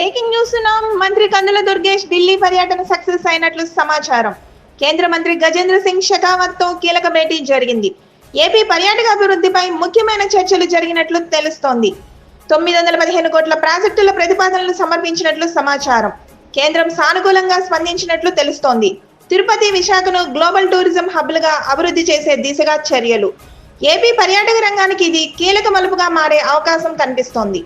Breaking news మంత్రి కందుల దుర్గేష్ ఢిల్లీ పర్యటన success అయినట్లు సమాచారం. కేంద్ర మంత్రి గజేంద్ర సింగ్ షెకావత్ తో కీలక భేటీ జరిగింది. ఏపీ పర్యాటక అభివృద్ధిపై ముఖ్యమైన చర్చలు జరిగినట్లు తెలుస్తోంది. 915 కోట్ల ప్రాజెక్టుల ప్రతిపాదనలు సమర్పించినట్లు సమాచారం. కేంద్రం సానుకూలంగా స్పందించినట్లు తెలుస్తోంది. తిరుపతి, విశాఖను గ్లోబల్ టూరిజం హబ్లుగా అభివృద్ధి చేసే దిశగా చర్యలు. ఏపీ పర్యాటక రంగానికి ఇది కీలక మలుపుగా మారే అవకాశం కనిపిస్తోంది.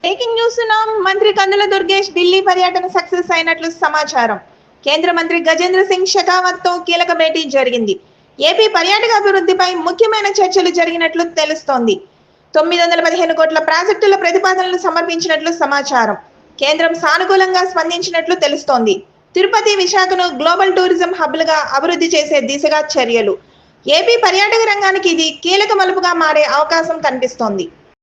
బ్రేకింగ్ న్యూస్ మంత్రి కందుల దుర్గేష్ ఢిల్లీ పర్యటన సక్సెస్ అయినట్లు సమాచారం. కేంద్ర మంత్రి గజేంద్ర సింగ్ షెకావత్ తో కీలక భేటీ జరిగింది. ఏపీ పర్యాటక అభివృద్ధిపై ముఖ్యమైన చర్చలు జరిగినట్లు తెలుస్తోంది. 915 కోట్ల ప్రాజెక్టుల ప్రతిపాదనలు సమర్పించినట్లు సమాచారం. కేంద్రం సానుకూలంగా స్పందించినట్లు తెలుస్తోంది. తిరుపతి, విశాఖను గ్లోబల్ టూరిజం హబ్లుగా అభివృద్ధి చేసే దిశగా చర్యలు. ఏపీ పర్యాటక రంగానికి ఇది కీలక మలుపుగా మారే అవకాశం కనిపిస్తోంది.